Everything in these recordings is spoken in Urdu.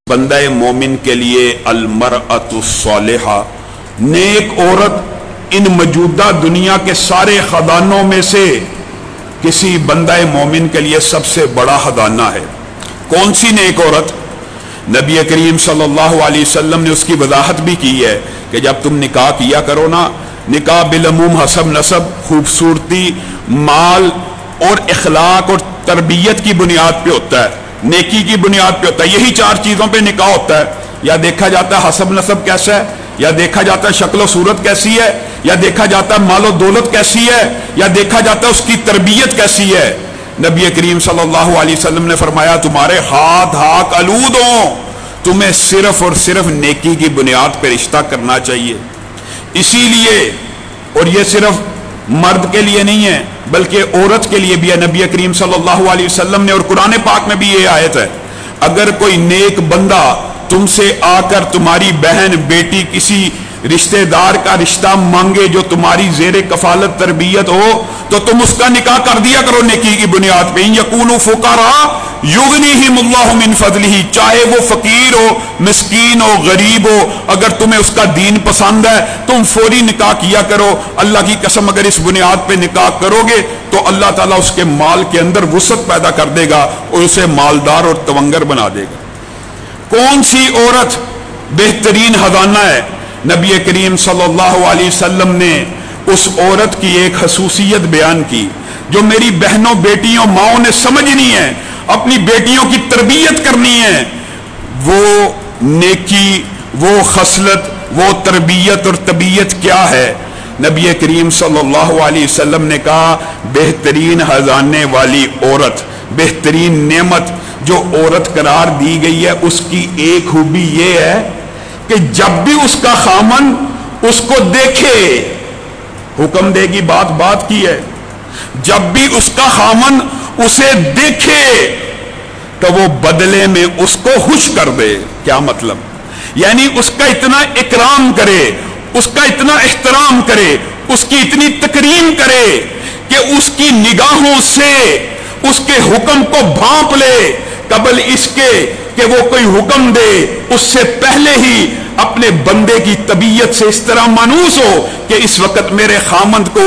بندہ مومن کے لیے المرأۃ الصالحہ، نیک عورت ان موجودہ دنیا کے سارے خزانوں میں سے کسی بندہ مومن کے لیے سب سے بڑا خزانہ ہے۔ کون سی نیک عورت؟ نبی کریم صلی اللہ علیہ وسلم نے اس کی وضاحت بھی کی ہے کہ جب تم نکاح کیا کرو نا، نکاح بالعموم حسب نسب، خوبصورتی، مال اور اخلاق اور تربیت کی بنیاد پہ ہوتا ہے، نیکی کی بنیاد پہ ہوتا ہے۔ یہی چار چیزوں پہ نکاح ہوتا ہے۔ یا دیکھا جاتا ہے حسب نسب کیسا ہے، یا دیکھا جاتا ہے شکل و صورت کیسی ہے، یا دیکھا جاتا ہے مال و دولت کیسی ہے، یا دیکھا جاتا ہے اس کی تربیت کیسی ہے۔ نبی کریم صلی اللہ علیہ وسلم نے فرمایا تمہارے ہاتھ آلود ہوں، تمہیں صرف اور صرف نیکی کی بنیاد پہ رشتہ کرنا چاہیے۔ اسی لیے، اور یہ صرف مرد کے لیے نہیں ہے بلکہ عورت کے لیے بھی ہے، نبی کریم صلی اللہ علیہ وسلم نے اور قرآن پاک میں بھی یہ آیت ہے، اگر کوئی نیک بندہ تم سے آ کر تمہاری بہن بیٹی کسی رشتہ دار کا رشتہ مانگے جو تمہاری زیر کفالت تربیت ہو تو تم اس کا نکاح کر دیا کرو نیکی کی بنیاد پہ۔ یقولوا فقراء یغنیہم اللہ من فضلہ، چاہے وہ فقیر ہو، مسکین ہو، غریب ہو، اگر تمہیں اس کا دین پسند ہے تم فوری نکاح کیا کرو۔ اللہ کی قسم اگر اس بنیاد پہ نکاح کرو گے تو اللہ تعالیٰ اس کے مال کے اندر وسعت پیدا کر دے گا اور اسے مالدار اور تونگر بنا دے گا۔ کون سی عورت بہترین خزانہ ہے؟ نبی کریم صلی اللہ علیہ وسلم نے اس عورت کی ایک خصوصیت بیان کی جو میری بہنوں بیٹیوں ماؤں نے سمجھنی ہے، اپنی بیٹیوں کی تربیت کرنی ہے۔ وہ نیکی، وہ خصلت، وہ تربیت اور طبیعت کیا ہے؟ نبی کریم صلی اللہ علیہ وسلم نے کہا بہترین خزانے والی عورت، بہترین نعمت جو عورت قرار دی گئی ہے اس کی ایک خوبی یہ ہے کہ جب بھی اس کا خامن اس کو دیکھے، حکم دے گی بات کی ہے، جب بھی اس کا خامن اسے دیکھے تو وہ بدلے میں اس کو خوش کر دے۔ کیا مطلب؟ یعنی اس کا اتنا اکرام کرے، اس کا اتنا احترام کرے، اس کی اتنی تکریم کرے کہ اس کی نگاہوں سے اس کے حکم کو بھانپ لے، قبل اس کے کہ وہ کوئی حکم دے اس سے پہلے ہی اپنے بندے کی طبیعت سے اس طرح مانوس ہو کہ اس وقت میرے خامند کو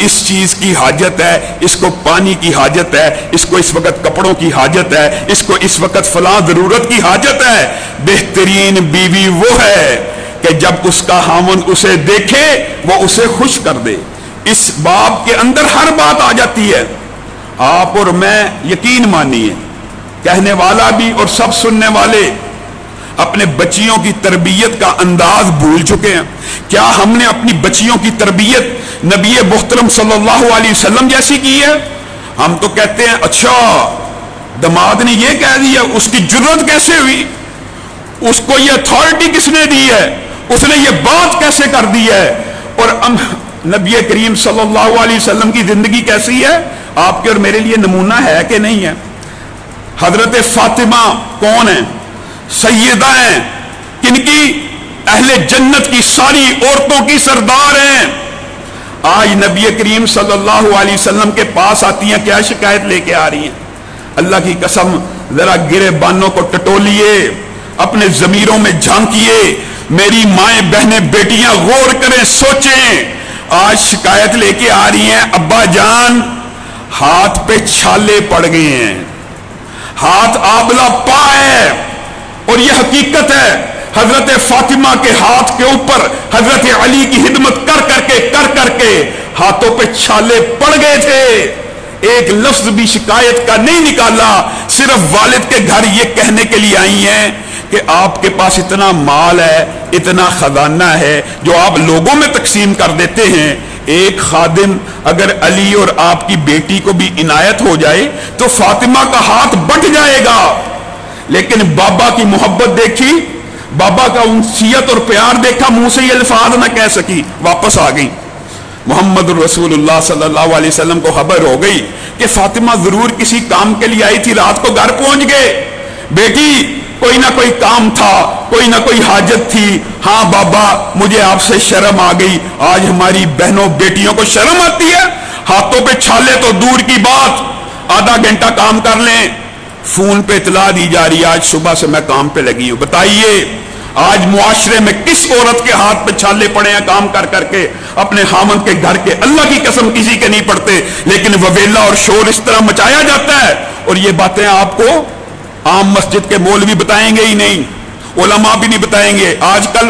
اس چیز کی حاجت ہے، اس کو پانی کی حاجت ہے، اس کو اس وقت کپڑوں کی حاجت ہے، اس کو اس وقت فلاں ضرورت کی حاجت ہے۔ بہترین بیوی وہ ہے کہ جب اس کا خامند اسے دیکھے وہ اسے خوش کر دے۔ اس باب کے اندر ہر بات آ جاتی ہے۔ آپ اور میں یقین مانیے، کہنے والا بھی اور سب سننے والے اپنے بچیوں کی تربیت کا انداز بھول چکے ہیں۔ کیا ہم نے اپنی بچیوں کی تربیت نبی محترم صلی اللہ علیہ وسلم جیسی کی ہے؟ ہم تو کہتے ہیں اچھا داماد نے یہ کہہ دیا، اس کی جرت کیسے ہوئی، اس کو یہ اتھارٹی کس نے دی ہے، اس نے یہ بات کیسے کر دی ہے؟ اور نبی کریم صلی اللہ علیہ وسلم کی زندگی کیسی ہے؟ آپ کے اور میرے لیے نمونہ ہے کہ نہیں ہے؟ حضرت فاطمہ کون ہیں؟ سیدہ ہیں، کن کی؟ اہل جنت کی ساری عورتوں کی سردار ہیں۔ آج نبی کریم صلی اللہ علیہ وسلم کے پاس آتی ہیں، کیا شکایت لے کے آ رہی ہیں؟ اللہ کی قسم ذرا گرے بانوں کو ٹٹولیے، اپنے ضمیروں میں جھانکیے، میری مائیں بہنیں بیٹیاں غور کریں، سوچیں۔ آج شکایت لے کے آ رہی ہیں ابا جان ہاتھ پہ چھالے پڑ گئے ہیں، ہاتھ آبلہ پا ہے، اور یہ حقیقت ہے حضرت فاطمہ کے ہاتھ کے اوپر حضرت علی کی خدمت کر کے ہاتھوں پہ چھالے پڑ گئے تھے۔ ایک لفظ بھی شکایت کا نہیں نکالا، صرف والد کے گھر یہ کہنے کے لیے آئی ہیں کہ آپ کے پاس اتنا مال ہے، اتنا خزانہ ہے جو آپ لوگوں میں تقسیم کر دیتے ہیں۔ ایک خادم اگر علی اور آپ کی بیٹی کو بھی عنایت ہو جائے تو فاطمہ کا ہاتھ بٹ جائے گا، لیکن بابا کی محبت دیکھی، بابا کا انسیت اور پیار دیکھا، منہ سے یہ الفاظ نہ کہہ سکی، واپس آ گئی۔ محمد رسول اللہ صلی اللہ علیہ وسلم کو خبر ہو گئی کہ فاطمہ ضرور کسی کام کے لیے آئی تھی، رات کو گھر پہنچ گئے، بیٹی کوئی نہ کوئی کام تھا، کوئی نہ کوئی حاجت تھی۔ ہاں بابا مجھے آپ سے شرم آ گئی۔ آج ہماری بہنوں بیٹیوں کو شرم آتی ہے؟ ہاتھوں پہ چھالے تو دور کی بات، آدھا گھنٹہ کام کر لیں، فون پہ اطلاع دی جا رہی ہے آج صبح سے میں کام پہ لگی ہوں. بتائیے آج معاشرے میں کس عورت کے ہاتھ پہ چھالے پڑے ہیں کام کر کر کے اپنے خامند کے گھر کے؟ اللہ کی قسم کسی کے نہیں پڑتے، لیکن وویلا اور شور اس طرح مچایا جاتا ہے. اور یہ باتیں آپ کو عام مسجد کے مولوی بتائیں گے ہی نہیں، علماء بھی نہیں بتائیں گے. آج کل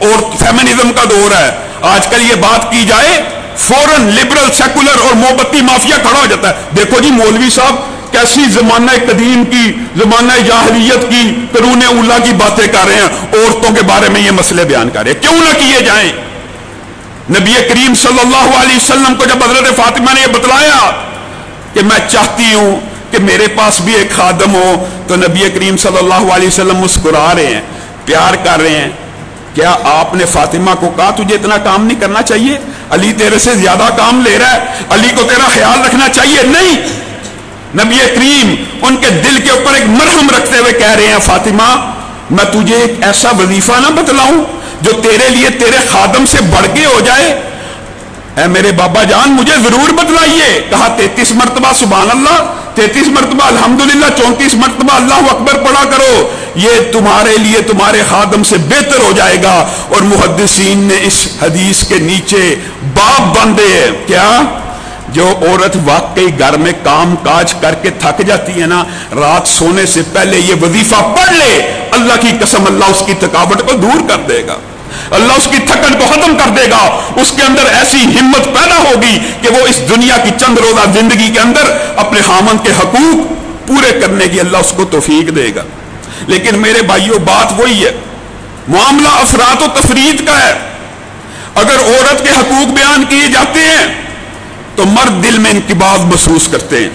اور فیمنزم کا دور ہے، آج کل یہ بات کی جائے فوراً لبرل سیکولر اور موبتی مافیا کھڑا ہو جاتا ہے. دیکھو جی مولوی صاحب کیسی زمانہ قدیم کی، زمانہ جاہلیت کی، قرون اولا کی باتیں کر رہے ہیں، عورتوں کے بارے میں یہ مسئلے بیان کر رہے ہیں. کیوں نہ کیے جائیں؟ نبی کریم صلی اللہ علیہ وسلم کو جب حضرت فاطمہ نے یہ بتلایا کہ میں چاہتی ہوں کہ میرے پاس بھی ایک خادم ہو، تو نبی کریم صلی اللہ علیہ وسلم مسکرا رہے ہیں، پیار کر رہے ہیں. کیا آپ نے فاطمہ کو کہا تجھے اتنا کام نہیں کرنا چاہیے؟ علی تیرے سے زیادہ کام لے رہا ہے، علی کو تیرا خیال رکھنا چاہیے؟ نہیں، نبی کریم ان کے دل کے اوپر ایک مرہم رکھتے ہوئے کہہ رہے ہیں فاطمہ میں تجھے ایک ایسا وظیفہ نہ بتلاؤں جو تیرے لیے تیرے خادم سے بڑھ کے ہو جائے؟ اے میرے بابا جان مجھے ضرور بتلائیے. کہا 33 مرتبہ سبحان اللہ، 33 مرتبہ الحمدللہ، 34 مرتبہ اللہ اکبر پڑھا کرو، یہ تمہارے لیے تمہارے خادم سے بہتر ہو جائے گا. اور محدثین نے اس حدیث کے نیچے باب باندھے ہیں. کیا؟ جو عورت واقعی گھر میں کام کاج کر کے تھک جاتی ہے نا، رات سونے سے پہلے یہ وظیفہ پڑھ لے، اللہ کی قسم اللہ اس کی تھکاوٹ کو دور کر دے گا، اللہ اس کی تھکن کو ختم کر دے گا. اس کے اندر ایسی ہمت پیدا ہوگی کہ وہ اس دنیا کی چند روزہ زندگی کے اندر اپنے خامند کے حقوق پورے کرنے کی اللہ اس کو توفیق دے گا. لیکن میرے بھائیوں بات وہی ہے، معاملہ افراط و تفریط کا ہے. اگر عورت کے حقوق بیان کیے جاتے ہیں تو مرد دل میں انقباض محسوس کرتے ہیں،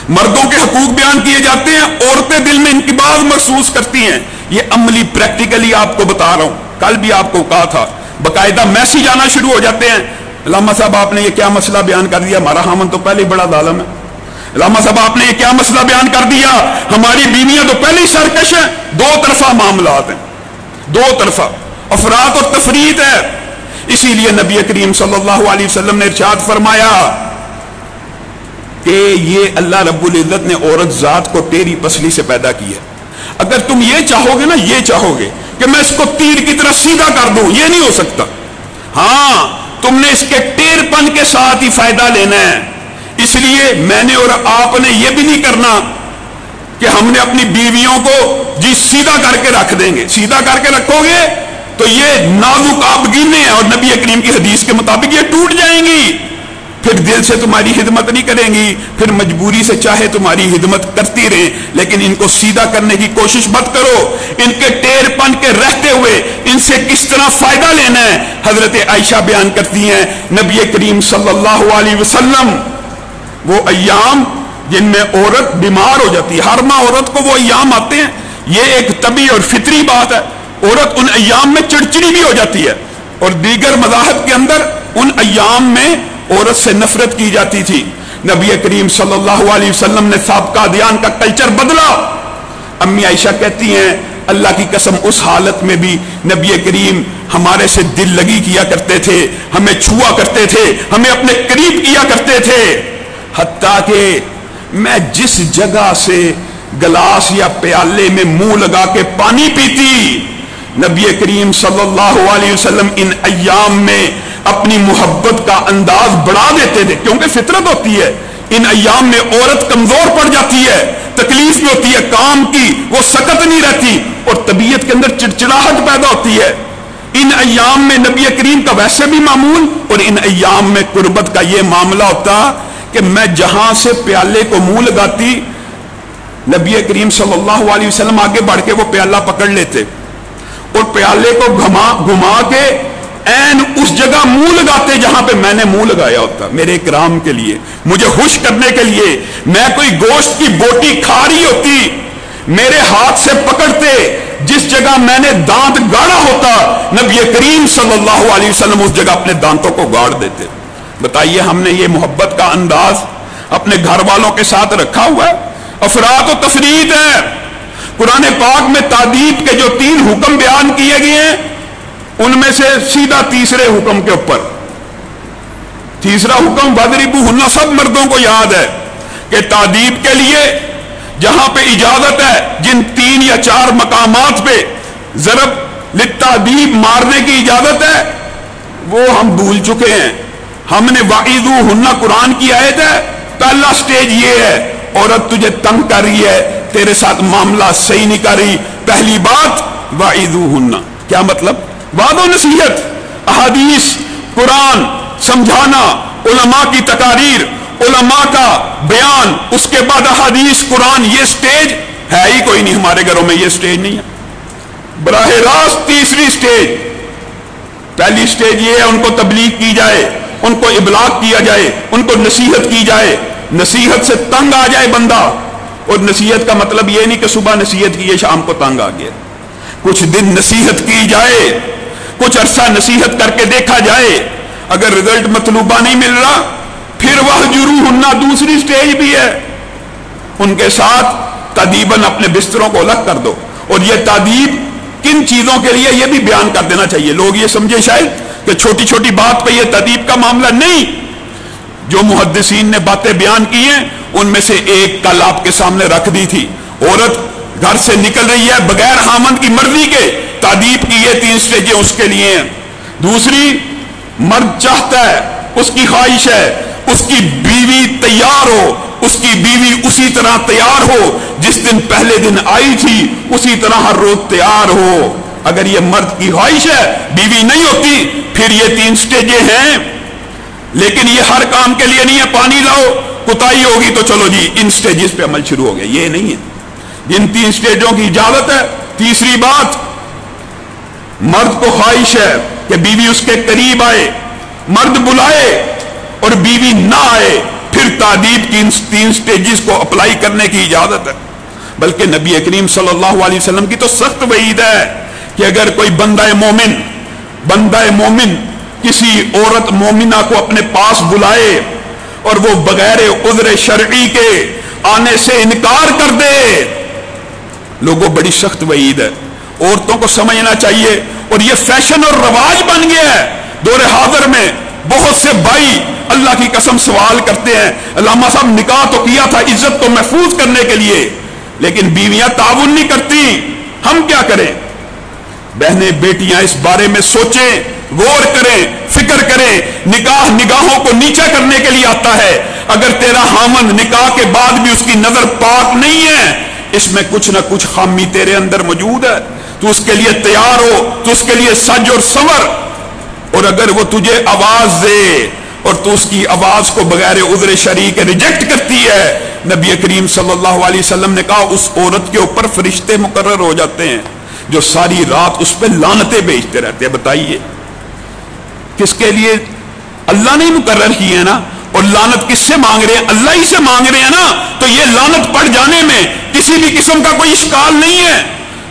مردوں کے حقوق بیان کیے جاتے ہیں عورتیں دل میں انقباض محسوس کرتی ہیں. یہ عملی پریکٹیکلی آپ کو بتا رہا ہوں، کل بھی آپ کو کہا تھا، باقاعدہ میسج آنا شروع ہو جاتے ہیں. علامہ صاحب آپ نے یہ کیا مسئلہ بیان کر دیا، ہمارا خامن تو پہلے ہی بڑا ظالم ہے. علامہ صاحب آپ نے یہ کیا مسئلہ بیان کر دیا، ہماری بیویاں تو پہلے ہی سرکش ہیں. دو طرفہ معاملات ہیں، دو طرفہ افراط اور تفریط ہے. اسی لیے نبی کریم صلی اللہ علیہ وسلم نے ارشاد فرمایا کہ یہ اللہ رب العزت نے عورت ذات کو ٹیری پسلی سے پیدا کی ہے. اگر تم یہ چاہو گے نا، یہ چاہو گے کہ میں اس کو تیر کی طرح سیدھا کر دوں، یہ نہیں ہو سکتا. ہاں تم نے اس کے ٹیر پن کے ساتھ ہی فائدہ لینا ہے. اس لیے میں نے اور آپ نے یہ بھی نہیں کرنا کہ ہم نے اپنی بیویوں کو جی سیدھا کر کے رکھ دیں گے. سیدھا کر کے رکھو گے تو یہ نازک آبگینیں ہیں اور نبی کریم کی حدیث کے مطابق یہ ٹوٹ جائیں گی، پھر دل سے تمہاری خدمت نہیں کریں گی، پھر مجبوری سے چاہے تمہاری خدمت کرتی رہیں، لیکن ان کو سیدھا کرنے کی کوشش مت کرو. ان کے ٹیر پن کے رہتے ہوئے ان سے کس طرح فائدہ لینا ہے. حضرت عائشہ بیان کرتی ہیں نبی کریم صلی اللہ علیہ وسلم وہ ایام جن میں عورت بیمار ہو جاتی ہے، ہر ماہ عورت کو وہ ایام آتے ہیں، یہ ایک طبیعی اور فطری بات ہے. عورت ان ایام میں چڑچڑی بھی ہو جاتی ہے، اور دیگر مذاہب کے اندر ان ایام میں عورت سے نفرت کی جاتی تھی. نبی کریم صلی اللہ علیہ وسلم نے سابقہ ادیان کا کلچر بدلا. امی عائشہ کہتی ہیں اللہ کی قسم اس حالت میں بھی نبی کریم ہمارے سے دل لگی کیا کرتے تھے، ہمیں چھوا کرتے تھے، ہمیں اپنے قریب کیا کرتے تھے، حتیٰ کہ میں جس جگہ سے گلاس یا پیالے میں منہ لگا کے پانی پیتی، نبی کریم صلی اللہ علیہ وسلم ان ایام میں اپنی محبت کا انداز بڑھا دیتے تھے. کیونکہ فطرت ہوتی ہے، ان ایام میں عورت کمزور پڑ جاتی ہے، تکلیف بھی ہوتی ہے کام کی، وہ سکت نہیں رہتی اور طبیعت کے اندر چڑچڑاہٹ پیدا ہوتی ہے. ان ایام میں نبی کریم کا ویسے بھی معمول اور ان ایام میں قربت کا یہ معاملہ ہوتا کہ میں جہاں سے پیالے کو منہ لگاتی، نبی کریم صلی اللہ علیہ وسلم آگے بڑھ کے وہ پیالہ پکڑ لیتے اور پیالے کو گھما کے این اس جگہ منہ لگاتے جہاں پہ میں نے منہ لگایا ہوتا، میرے اکرام کے لیے، مجھے خوش کرنے کے لیے. میں کوئی گوشت کی بوٹی کھا رہی ہوتی، میرے ہاتھ سے پکڑتے، جس جگہ میں نے دانت گاڑا ہوتا نبی کریم صلی اللہ علیہ وسلم اس جگہ اپنے دانتوں کو گاڑ دیتے. بتائیے ہم نے یہ محبت کا انداز اپنے گھر والوں کے ساتھ رکھا ہوا ہے؟ افراط و تفریط ہے. قرآن پاک میں تادیب کے جو 3 حکم بیان کیے گئے ہیں ان میں سے سیدھا تیسرے حکم کے اوپر، تیسرا حکم وَاضْرِبُوهُنَّ، سب مردوں کو یاد ہے کہ تادیب کے لیے جہاں پہ اجازت ہے جن 3 یا 4 مقامات پہ ضرب للتعذیب مارنے کی اجازت ہے وہ ہم بھول چکے ہیں. ہم نے وعظوہن قرآن کی آیت ہے، پہلا سٹیج یہ ہے عورت تجھے تنگ کر رہی ہے، تیرے ساتھ معاملہ صحیح نہیں کر رہی، پہلی بات وعظوہن. کیا مطلب؟ وعظ و نصیحت، احادیث قرآن سمجھانا، علماء کی تقاریر، علماء کا بیان، اس کے بعد احادیث قرآن. یہ سٹیج ہے ہی کوئی نہیں ہمارے گھروں میں، یہ سٹیج نہیں ہے. براہ راست تیسری سٹیج، پہلی سٹیج یہ ہے ان کو تبلیغ کی جائے، ان کو ابلاغ کیا جائے، ان کو نصیحت کی جائے، نصیحت سے تنگ آ جائے بندہ. اور نصیحت کا مطلب یہ نہیں کہ صبح نصیحت کی ہے شام کو تنگ آ گیا. کچھ دن نصیحت کی جائے، کچھ عرصہ نصیحت کر کے دیکھا جائے، اگر رزلٹ مطلوبہ نہیں مل رہا پھر وہجروہن دوسری سٹیج بھی ہے، ان کے ساتھ تادیباً اپنے بستروں کو الگ کر دو. اور یہ تادیب کن چیزوں کے لیے یہ بھی بیان کر دینا چاہیے. لوگ یہ سمجھے شاید کہ چھوٹی چھوٹی بات پہ یہ تادیب کا معاملہ نہیں. جو محدثین نے باتیں بیان کی ہیں ان میں سے ایک کل آپ کے سامنے رکھ دی تھی. عورت گھر سے نکل رہی ہے بغیر خامند کی مرضی کے، تادیب کی یہ 3 سٹیجیں اس کے لیے ہیں. دوسری، مرد چاہتا ہے، اس کی خواہش ہے اس کی بیوی تیار ہو، اس کی بیوی اسی طرح تیار ہو جس دن پہلے دن آئی تھی، اسی طرح ہر روز تیار ہو. اگر یہ مرد کی خواہش ہے، بیوی نہیں ہوتی، پھر یہ 3 سٹیجیں ہیں. لیکن یہ ہر کام کے لیے نہیں ہے. پانی لاؤ، کوتاہی ہوگی تو چلو جی ان سٹیجز پہ عمل شروع ہو گیا، یہ نہیں ہے. جن 3 سٹیجوں کی اجازت ہے. تیسری بات، مرد کو خواہش ہے کہ بیوی اس کے قریب آئے، مرد بلائے اور بیوی نہ آئے، پھر تادیب کی ان 3 سٹیجز کو اپلائی کرنے کی اجازت ہے. بلکہ نبی کریم صلی اللہ علیہ وسلم کی تو سخت وعید ہے کہ اگر کوئی بندہ مومن کسی عورت مومنہ کو اپنے پاس بلائے اور وہ بغیر عذر شرعی کے آنے سے انکار کر دے، لوگوں بڑی سخت وعید ہے. عورتوں کو سمجھنا چاہیے. اور یہ فیشن اور رواج بن گیا ہے دور حاضر میں. بہت سے بھائی اللہ کی قسم سوال کرتے ہیں، علامہ صاحب نکاح تو کیا تھا عزت کو محفوظ کرنے کے لیے، لیکن بیویاں تعاون نہیں کرتی، ہم کیا کریں؟ بہنیں بیٹیاں اس بارے میں سوچیں، غور کریں، فکر کریں. نکاح نگاہوں کو نیچا کرنے کے لیے آتا ہے. اگر تیرا خامند نکاح کے بعد بھی اس کی نظر پاک نہیں ہے، اس میں کچھ نہ کچھ خامی تیرے اندر موجود ہے. تو اس کے لیے تیار ہو، تو اس کے لیے سج اور سنور. اور اگر وہ تجھے آواز دے اور تو اس کی آواز کو بغیر عذر شرعی کے ریجیکٹ کرتی ہے، نبی کریم صلی اللہ علیہ وسلم نے کہا اس عورت کے اوپر فرشتے مقرر ہو جاتے ہیں جو ساری رات اس پہ لعنتیں بھیجتے رہتے ہیں. بتائیے کس کے لیے؟ اللہ نے مقرر کی ہے نا. اور لعنت کس سے مانگ رہے ہیں؟ اللہ ہی سے مانگ رہے ہیں نا. تو یہ لعنت پڑ جانے میں کسی بھی قسم کا کوئی اشکال نہیں ہے.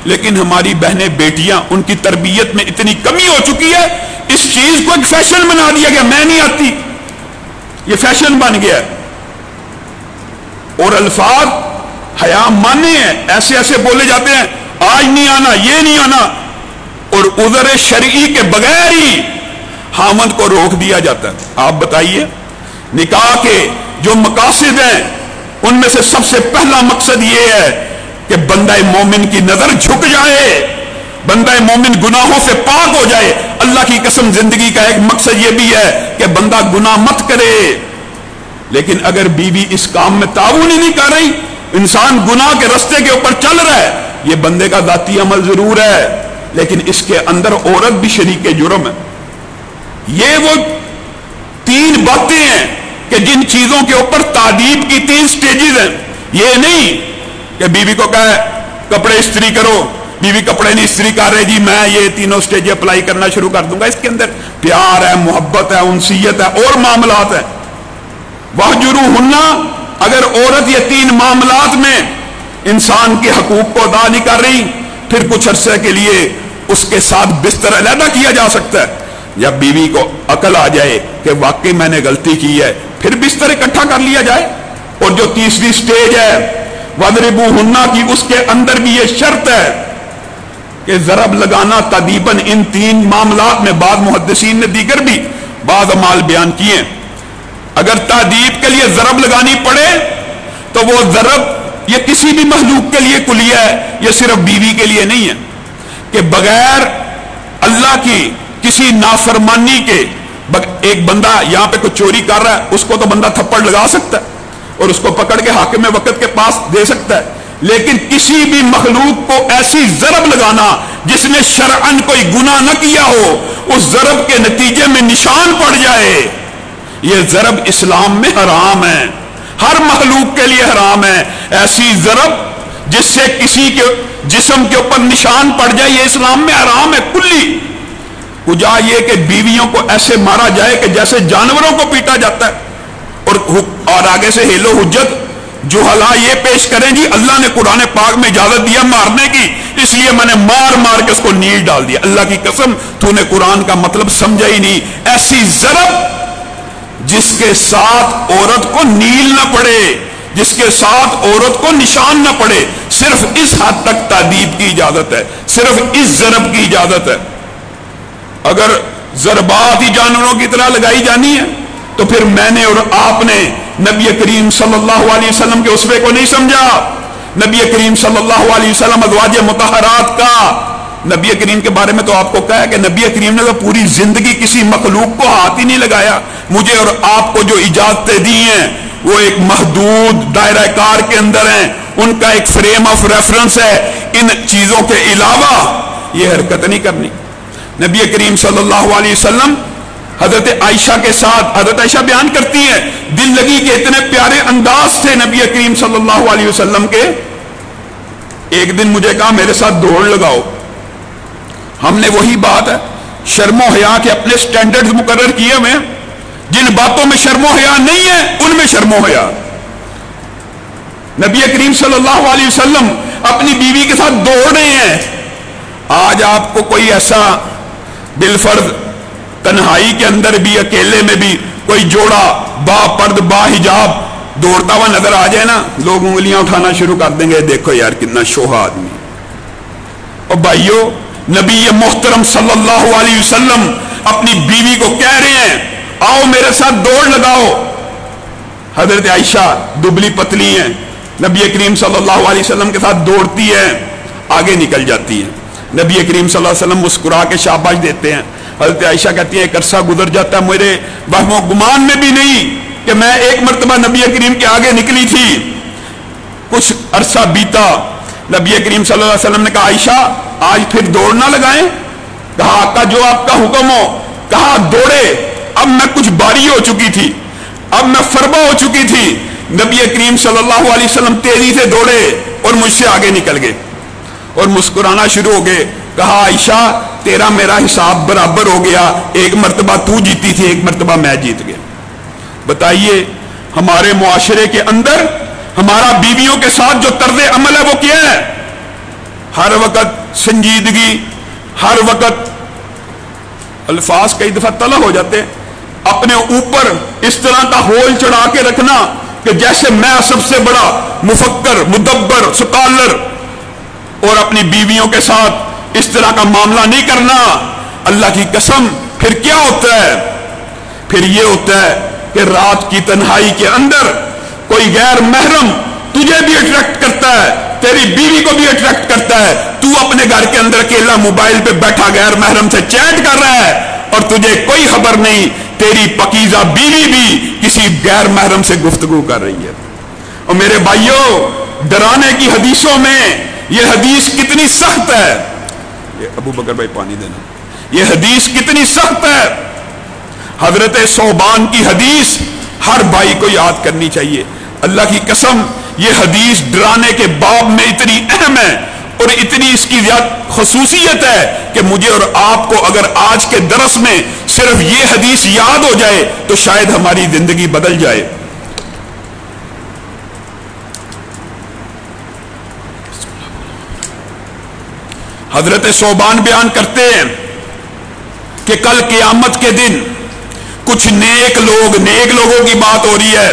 لیکن ہماری بہنیں بیٹیاں، ان کی تربیت میں اتنی کمی ہو چکی ہے، اس چیز کو ایک فیشن بنا دیا گیا. میں نہیں آتی، یہ فیشن بن گیا. اور الفاظ حیا مانے ہیں، ایسے ایسے بولے جاتے ہیں، آج نہیں آنا، یہ نہیں آنا. اور عذر شرعی کے بغیر ہی خامند کو روک دیا جاتا ہے. آپ بتائیے، نکاح کے جو مقاصد ہیں ان میں سے سب سے پہلا مقصد یہ ہے کہ بندہ مومن کی نظر جھک جائے، بندہ مومن گناہوں سے پاک ہو جائے. اللہ کی قسم زندگی کا ایک مقصد یہ بھی ہے کہ بندہ گناہ مت کرے. لیکن اگر بیوی اس کام میں تعاون ہی نہیں کر رہی، انسان گناہ کے رستے کے اوپر چل رہا ہے، یہ بندے کا ذاتی عمل ضرور ہے لیکن اس کے اندر عورت بھی شریک جرم ہے. یہ وہ 3 باتیں ہیں کہ جن چیزوں کے اوپر تادیب کی 3 سٹیجز ہیں. یہ نہیں کہ بیوی کو کہے کپڑے استری کرو، بیوی کپڑے نہیں استری کر رہے، جی میں یہ 3 سٹیجیں اپلائی کرنا شروع کر دوں گا. اس کے اندر پیار ہے، محبت ہے، انسیت ہے اور معاملات ہیں. وہجروہن، اگر عورت یہ 3 معاملات میں انسان کے حقوق کو ادا نہیں کر رہی، پھر کچھ عرصے کے لیے اس کے ساتھ بستر علیحدہ کیا جا سکتا ہے. جب بیوی کو عقل آ جائے کہ واقعی میں نے غلطی کی ہے، پھر بستر اکٹھا کر لیا جائے. اور جو تیسری سٹیج ہے وَضْرِبُوهُنَّ کی، اس کے اندر بھی یہ شرط ہے کہ ضرب لگانا تادیباً ان 3 معاملات میں. بعض محدثین نے دیگر بھی بعض اعمال بیان کیے. اگر تادیب کے لیے ضرب لگانی پڑے تو وہ ضرب یہ کسی بھی مخلوق کے لیے کلیہ ہے، یہ صرف بیوی کے لیے نہیں ہے کہ بغیر اللہ کی کسی نافرمانی کے ایک بندہ یہاں پہ کچھ چوری کر رہا ہے، اس کو تو بندہ تھپڑ لگا سکتا ہے اور اس کو پکڑ کے حاکم وقت کے پاس دے سکتا ہے، لیکن کسی بھی مخلوق کو ایسی ضرب لگانا جس نے شرعن کوئی گناہ نہ کیا ہو، اس ضرب کے نتیجے میں نشان پڑ جائے، یہ ضرب اسلام میں حرام ہے، ہر مخلوق کے لیے حرام ہے۔ ایسی ضرب جس سے کسی کے جسم کے اوپر نشان پڑ جائے، یہ اسلام میں حرام ہے کلی۔ کجا یہ کہ بیویوں کو ایسے مارا جائے کہ جیسے جانوروں کو پیٹا جاتا ہے، اور آگے سے ہیلو حجت جو حلا یہ پیش کریں جی اللہ نے قرآن پاک میں اجازت دیا مارنے کی، اس لیے میں نے مار مار کے اس کو نیل ڈال دیا۔ اللہ کی قسم تو نے قرآن کا مطلب سمجھا ہی نہیں۔ ایسی ضرب جس کے ساتھ عورت کو نیل نہ پڑے، جس کے ساتھ عورت کو نشان نہ پڑے، صرف اس حد تک تادیب کی اجازت ہے، صرف اس ضرب کی اجازت ہے۔ اگر ضربات ہی جانوروں کی طرح لگائی جانی ہے تو پھر میں نے اور آپ نے نبی کریم صلی اللہ علیہ وسلم کے اسوے کو نہیں سمجھا۔ نبی کریم صلی اللہ علیہ وسلم ازواج مطہرات کا، نبی کریم کے بارے میں تو آپ کو کہا ہے کہ نبی کریم نے تو پوری زندگی کسی مخلوق کو ہاتھ ہی نہیں لگایا۔ مجھے اور آپ کو جو اجازتیں دی ہیں وہ ایک محدود دائرہ کار کے اندر ہیں، ان کا ایک فریم آف ریفرنس ہے، ان چیزوں کے علاوہ یہ حرکت نہیں کرنی۔ نبی کریم صلی اللہ علیہ وسلم حضرت عائشہ کے ساتھ، حضرت عائشہ بیان کرتی ہے دل لگی کے اتنے پیارے انداز تھے نبی کریم صلی اللہ علیہ وسلم کے، ایک دن مجھے کہا میرے ساتھ دوڑ لگاؤ۔ ہم نے وہی بات ہے شرم و حیا کے اپنے سٹینڈرڈز مقرر کیے ہوئے ہیں، جن باتوں میں شرم و حیا نہیں ہے ان میں شرم و حیا۔ نبی کریم صلی اللہ علیہ وسلم اپنی بیوی کے ساتھ دوڑ رہے ہیں۔ آج آپ کو کوئی ایسا بالفرض تنہائی کے اندر بھی اکیلے میں بھی کوئی جوڑا با پرد با حجاب دوڑتا ہوا نظر آ جائے نا، لوگ انگلیاں اٹھانا شروع کر دیں گے، دیکھو یار کتنا شوہا آدمی۔ اور بھائیو نبی محترم صلی اللہ علیہ وسلم اپنی بیوی کو کہہ رہے ہیں آؤ میرے ساتھ دوڑ لگاؤ۔ حضرت عائشہ دبلی پتلی ہیں، نبی کریم صلی اللہ علیہ وسلم کے ساتھ دوڑتی ہے، آگے نکل جاتی ہے۔ نبی کریم صلی اللہ علیہ وسلم مسکرا کے شاباش دیتے ہیں۔ حضرت عائشہ کہتی ہے ایک عرصہ گزر جاتا ہے، میرے وہم و گمان میں بھی نہیں کہ میں ایک مرتبہ نبی کریم کے آگے نکلی تھی۔ کچھ عرصہ بیتا، نبی کریم صلی اللہ علیہ وسلم نے کہا عائشہ آج پھر دوڑ نہ لگائیں؟ کہا آقا جو آپ کا حکم ہو۔ کہا دوڑے، اب میں کچھ باری ہو چکی تھی، اب میں فربا ہو چکی تھی۔ نبی کریم صلی اللہ علیہ وسلم تیزی سے دوڑے اور مجھ سے آگے نکل گئے اور مسکرانا شروع ہو گئے۔ کہا عائشہ تیرا میرا حساب برابر ہو گیا، ایک مرتبہ تو جیتی تھی، ایک مرتبہ میں جیت گیا۔ بتائیے ہمارے معاشرے کے اندر ہمارا بیویوں کے ساتھ جو طرز عمل ہے وہ کیا ہے؟ ہر وقت سنجیدگی، ہر وقت الفاظ کئی دفعہ تلخ ہو جاتے ہیں، اپنے اوپر اس طرح کا ہول چڑھا کے رکھنا کہ جیسے میں سب سے بڑا مفکر، مدبر، سکالر، اور اپنی بیویوں کے ساتھ اس طرح کا معاملہ نہیں کرنا۔ اللہ کی قسم پھر کیا ہوتا ہے؟ پھر یہ ہوتا ہے کہ رات کی تنہائی کے اندر کوئی غیر محرم تجھے بھی اٹریکٹ کرتا ہے، تیری بیوی کو بھی اٹریکٹ کرتا ہے، تو اپنے گھر کے اندر اکیلا موبائل پہ بیٹھا غیر محرم سے چیٹ کر رہا ہے اور تجھے کوئی خبر نہیں تیری پاکیزہ بیوی بھی کسی غیر محرم سے گفتگو کر رہی ہے۔ اور میرے بھائیوں ڈرانے کی حدیثوں میں یہ حدیث کتنی سخت ہے، یہ ابو بکر بھائی پانی دینا، یہ حدیث کتنی سخت ہے۔ حضرت ثوبان کی حدیث ہر بھائی کو یاد کرنی چاہیے۔ اللہ کی قسم یہ حدیث ڈرانے کے باب میں اتنی اہم ہے اور اتنی اس کی خصوصیت ہے کہ مجھے اور آپ کو اگر آج کے درس میں صرف یہ حدیث یاد ہو جائے تو شاید ہماری زندگی بدل جائے۔ حضرت ثوبان بیان کرتے ہیں کہ کل قیامت کے دن کچھ نیک لوگ، نیک لوگوں کی بات ہو رہی ہے،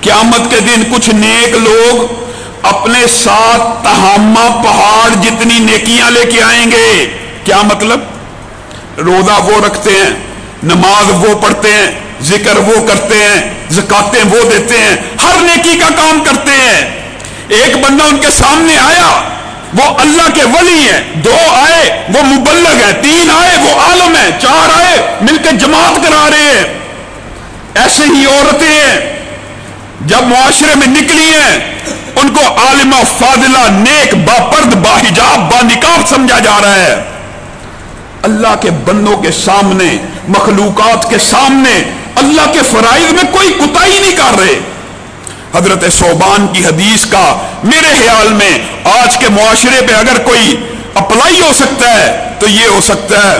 قیامت کے دن کچھ نیک لوگ اپنے ساتھ تہامہ پہاڑ جتنی نیکیاں لے کے آئیں گے۔ کیا مطلب؟ روزہ وہ رکھتے ہیں، نماز وہ پڑھتے ہیں، ذکر وہ کرتے ہیں، زکاتیں وہ دیتے ہیں، ہر نیکی کا کام کرتے ہیں، ایک بندہ ان کے سامنے آیا وہ اللہ کے ولی ہیں، دو آئے وہ مبلغ ہیں، تین آئے وہ عالم ہیں، چار آئے مل کے جماعت کرا رہے ہیں۔ ایسے ہی عورتیں ہیں جب معاشرے میں نکلی ہیں ان کو عالمہ فاضلہ نیک باپرد باحجاب با نقاب سمجھا جا رہا ہے۔ اللہ کے بندوں کے سامنے، مخلوقات کے سامنے اللہ کے فرائض میں کوئی کوتاہی نہیں کر رہے۔ حضرت ثوبان کی حدیث کا میرے خیال میں آج کے معاشرے پہ اگر کوئی اپلائی ہو سکتا ہے تو یہ ہو سکتا ہے۔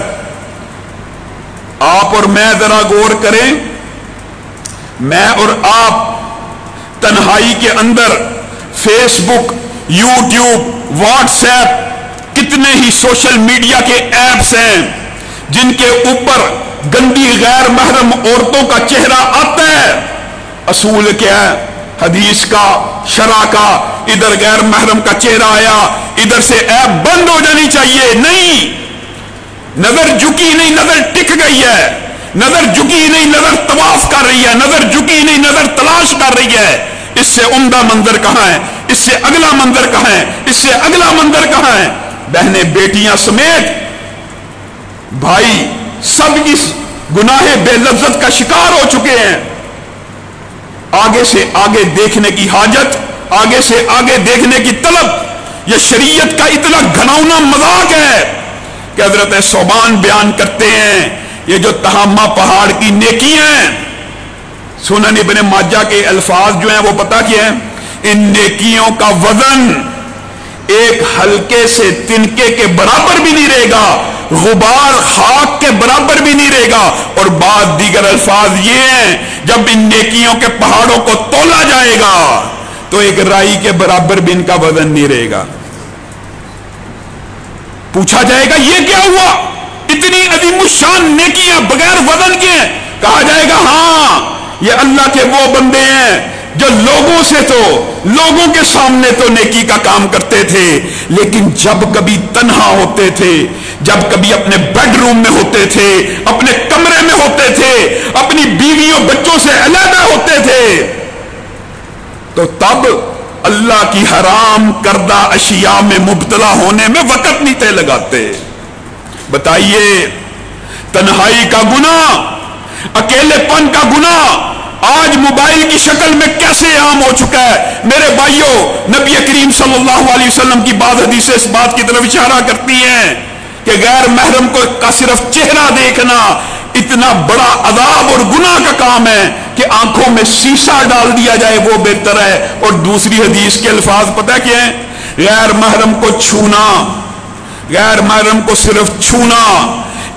آپ اور میں ذرا غور کریں، میں اور آپ تنہائی کے اندر فیس بک، یوٹیوب، واٹس ایپ، کتنے ہی سوشل میڈیا کے ایپس ہیں جن کے اوپر گندی غیر محرم عورتوں کا چہرہ آتا ہے۔ اصول کیا ہے؟ حدیث کا، شرع کا، ادھر غیر محرم کا چہرہ آیا، ادھر سے ایپ بند ہو جانی چاہیے، نہیں، نظر جھکی نہیں، نظر ٹک گئی ہے، نظر جھکی نہیں، نظر طواف کر رہی ہے، نظر جھکی نہیں، نظر تلاش کر رہی ہے۔ اس سے عمدہ منظر کہاں ہے؟ اس سے اگلا منظر کہاں ہے؟ اس سے اگلا منظر کہاں ہے؟ بہنیں بیٹیاں سمیت بھائی سب اس گناہ بے لذت کا شکار ہو چکے ہیں۔ آگے سے آگے دیکھنے کی حاجت، آگے سے آگے دیکھنے کی طلب، یہ شریعت کا اتنا گھناؤنا مذاق ہے کہ حضرت ثوبان بیان کرتے ہیں یہ جو تہامہ پہاڑ کی نیکیاں ہیں، سنن ابن ماجہ کے الفاظ جو ہیں وہ پتہ کیا ہیں؟ ان نیکیوں کا وزن ایک ہلکے سے تنکے کے برابر بھی نہیں رہے گا، غبار خاک کے برابر بھی نہیں رہے گا، اور بعد دیگر الفاظ یہ ہیں جب ان نیکیوں کے پہاڑوں کو تولا جائے گا تو ایک رائی کے برابر بھی ان کا وزن نہیں رہے گا۔ پوچھا جائے گا یہ کیا ہوا؟ اتنی عظیم الشان نیکیاں بغیر وزن کے ہیں؟ کہا جائے گا ہاں یہ اللہ کے وہ بندے ہیں جو لوگوں سے تو لوگوں کے سامنے تو نیکی کا کام کرتے تھے، لیکن جب کبھی تنہا ہوتے تھے، جب کبھی اپنے بیڈ روم میں ہوتے تھے، اپنے کمرے میں ہوتے تھے، اپنی بیویوں بچوں سے علیحدہ ہوتے تھے، تو تب اللہ کی حرام کردہ اشیاء میں مبتلا ہونے میں وقت نہیں تھے لگاتے۔ بتائیے تنہائی کا گناہ، اکیلے پن کا گناہ آج موبائل کی شکل میں کیسے عام ہو چکا ہے۔ میرے بھائیوں، نبی کریم صلی اللہ علیہ وسلم کی بعض حدیثیں اس بات کی طرف اشارہ کرتی ہیں کہ غیر محرم کو کا صرف چہرہ دیکھنا اتنا بڑا عذاب اور گناہ کا کام ہے کہ آنکھوں میں شیشہ ڈال دیا جائے وہ بہتر ہے۔ اور دوسری حدیث کے الفاظ پتہ کیا ہیں؟ غیر محرم کو چھونا، غیر محرم کو صرف چھونا،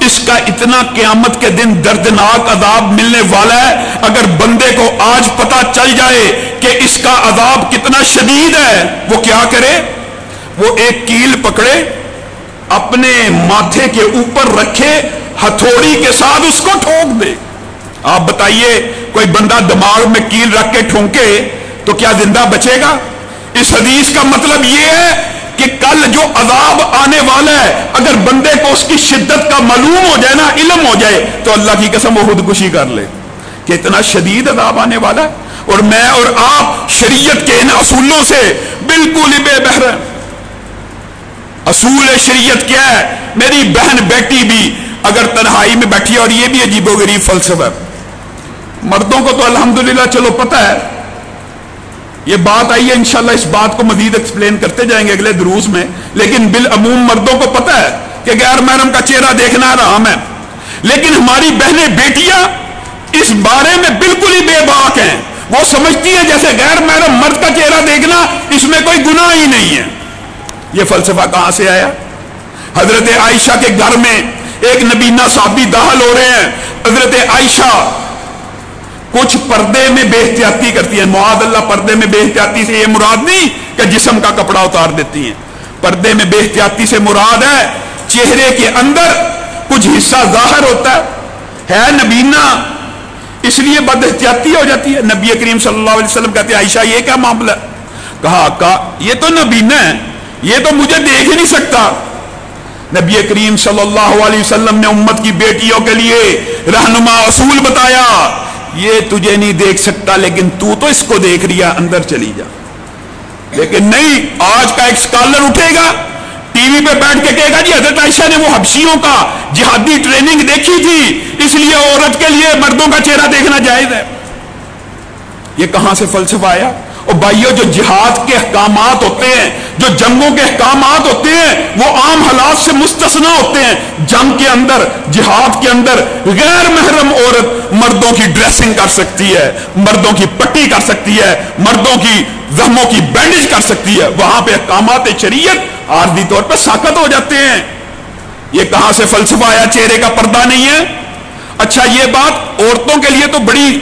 اس کا اتنا قیامت کے دن دردناک عذاب ملنے والا ہے۔ اگر بندے کو آج پتا چل جائے کہ اس کا عذاب کتنا شدید ہے، وہ کیا کرے؟ وہ ایک کیل پکڑے، اپنے ماتھے کے اوپر رکھے، ہتھوڑی کے ساتھ اس کو ٹھوک دے۔ آپ بتائیے کوئی بندہ دماغ میں کیل رکھ کے ٹھونکے تو کیا زندہ بچے گا؟ اس حدیث کا مطلب یہ ہے کہ کل جو عذاب آنے والا ہے اگر بندے کو اس کی شدت کا معلوم ہو جائے نا، علم ہو جائے، تو اللہ کی قسم وہ خودکشی کر لے کہ اتنا شدید عذاب آنے والا ہے۔ اور میں اور آپ شریعت کے ان اصولوں سے بالکل ہی بے بہر ہیں۔ اصول شریعت کیا ہے؟ میری بہن بیٹی بھی اگر تنہائی میں بیٹھی ہے، اور یہ بھی عجیب و غریب فلسفہ ہے، مردوں کو تو الحمدللہ چلو پتہ ہے، یہ بات آئی ہے، انشاءاللہ اس بات کو مزید ایکسپلین کرتے جائیں گے اگلے دروس میں، لیکن بالعموم مردوں کو پتہ ہے کہ غیر محرم کا چہرہ دیکھنا حرام ہے، لیکن ہماری بہنیں بیٹیاں اس بارے میں بالکل ہی بے باک ہیں۔ وہ سمجھتی ہیں جیسے غیر محرم مرد کا چہرہ دیکھنا اس میں کوئی گناہ ہی نہیں ہے۔ یہ فلسفہ کہاں سے آیا؟ حضرت عائشہ کے گھر میں ایک نبینہ صحابی داخل ہو رہے ہیں۔ حضرت عائشہ کچھ پردے میں بے احتیاطی کرتی ہیں، معاذ اللہ، پردے میں بے احتیاطی سے یہ مراد نہیں کہ جسم کا کپڑا اتار دیتی ہیں، پردے میں بے احتیاطی سے مراد ہے چہرے کے اندر کچھ حصہ ظاہر ہوتا ہے نبینہ، اس لیے بد احتیاطی ہو جاتی ہے۔ نبی کریم صلی اللہ علیہ وسلم کہتے ہیں عائشہ یہ کیا معاملہ ہے؟ کہا یہ تو نبینہ ہے، یہ تو مجھے دیکھ ہی نہیں سکتا۔ نبی کریم صلی اللہ علیہ وسلم نے امت کی بیٹیوں کے لیے رہنما اصول بتایا، یہ تجھے نہیں دیکھ سکتا لیکن تو اس کو دیکھ رہی ہے، اندر چلی جا۔ لیکن نہیں، آج کا ایک اسکالر اٹھے گا ٹی وی پہ بیٹھ کے کہے گا جی حضرت عائشہ نے وہ حبشیوں کا جہادی ٹریننگ دیکھی تھی اس لیے عورت کے لیے مردوں کا چہرہ دیکھنا جائز ہے۔ یہ کہاں سے فلسفہ آیا؟ اور بھائیو، جو جہاد کے احکامات ہوتے ہیں، جو جنگوں کے احکامات ہوتے ہیں، وہ عام حالات سے مستثنا ہوتے ہیں۔ جنگ کے اندر، جہاد کے اندر غیر محرم عورت مردوں کی ڈریسنگ کر سکتی ہے، مردوں کی پٹی کر سکتی ہے، مردوں کی زخموں کی بینڈیج کر سکتی ہے۔ وہاں پہ احکامات شریعت عارضی طور پہ ساقط ہو جاتے ہیں۔ یہ کہاں سے فلسفہ آیا چہرے کا پردہ نہیں ہے؟ اچھا، یہ بات عورتوں کے لیے تو بڑی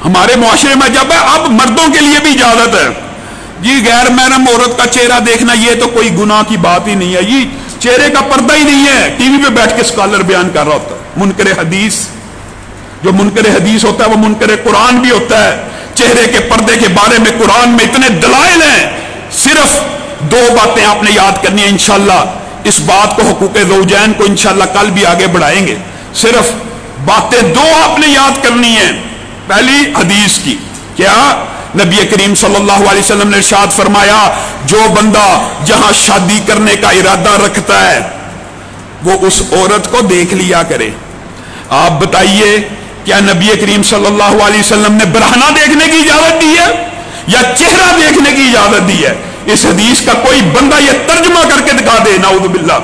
ہمارے معاشرے میں جب ہے، اب مردوں کے لیے بھی اجازت ہے جی غیر محرم عورت کا چہرہ دیکھنا، یہ تو کوئی گناہ کی بات ہی نہیں ہے، یہ چہرے کا پردہ ہی نہیں ہے۔ ٹی وی پہ بیٹھ کے اسکالر بیان کر رہا ہوتا ہے۔ منکر حدیث، جو منکر حدیث ہوتا ہے وہ منکر قرآن بھی ہوتا ہے۔ چہرے کے پردے کے بارے میں قرآن میں اتنے دلائل ہیں، صرف دو باتیں آپ نے یاد کرنی ہے انشاءاللہ۔ اس بات کو حقوق زوجین کو انشاءاللہ کل بھی آگے بڑھائیں گے۔ صرف باتیں دو آپ نے یاد کرنی ہیں۔ پہلی حدیث کی، کیا نبی کریم صلی اللہ علیہ وسلم نے ارشاد فرمایا، جو بندہ جہاں شادی کرنے کا ارادہ رکھتا ہے وہ اس عورت کو دیکھ لیا کرے۔ آپ بتائیے، کیا نبی کریم صلی اللہ علیہ وسلم نے برہنہ دیکھنے کی اجازت دی ہے یا چہرہ دیکھنے کی اجازت دی ہے؟ اس حدیث کا کوئی بندہ یہ ترجمہ کر کے دکھا دے، نعوذ باللہ۔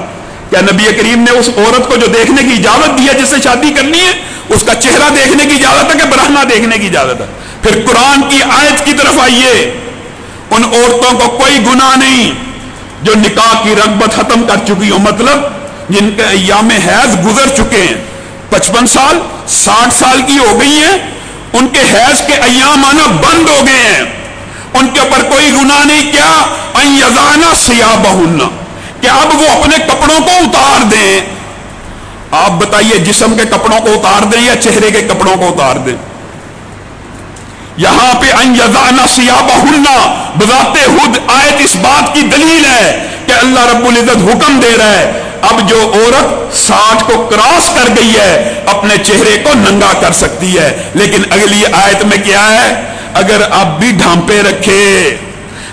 کیا نبی کریم نے اس عورت کو جو دیکھنے کی اجازت دی ہے جس سے شادی کرنی ہے، اس کا چہرہ دیکھنے کی اجازت ہے کہ برہنہ دیکھنے کی اجازت ہے؟ پھر قرآن کی آیت کی طرف آئیے، ان عورتوں کو کوئی گناہ نہیں جو نکاح کی رغبت ختم کر چکی ہو، مطلب جن کے ایام حیض گزر چکے ہیں، 55 سال 60 سال کی ہو گئی ہیں، ان کے حیض کے ایام آنا بند ہو گئے ہیں، ان کے اوپر کوئی گناہ نہیں۔ کیا ان یضعن ثیابہن، کہ اب وہ اپنے کپڑوں کو اتار دیں۔ آپ بتائیے، جسم کے کپڑوں کو اتار دیں یا چہرے کے کپڑوں کو اتار دیں؟ یہاں پہ ان یضعن ثیابہن بذات خود آیت اس بات کی دلیل ہے کہ اللہ رب العزت حکم دے رہا ہے اب جو عورت 60 کو کراس کر گئی ہے اپنے چہرے کو ننگا کر سکتی ہے۔ لیکن اگلی آیت میں کیا ہے؟ اگر اب بھی ڈھانپے رکھے،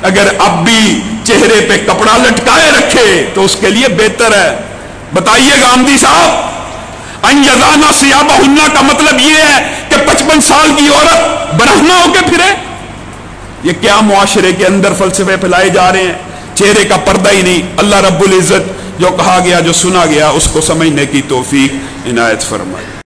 اگر اب بھی چہرے پہ کپڑا لٹکائے رکھے تو اس کے لیے بہتر ہے۔ بتائیے گاندھی صاحب، ان یضعن ثیابہن کا مطلب یہ ہے کہ 55 سال کی عورت برہنہ ہو کے پھرے؟ یہ کیا معاشرے کے اندر فلسفے پھیلائے جا رہے ہیں؟ چہرے کا پردہ ہی نہیں۔ اللہ رب العزت جو کہا گیا، جو سنا گیا، اس کو سمجھنے کی توفیق عنایت فرمائے۔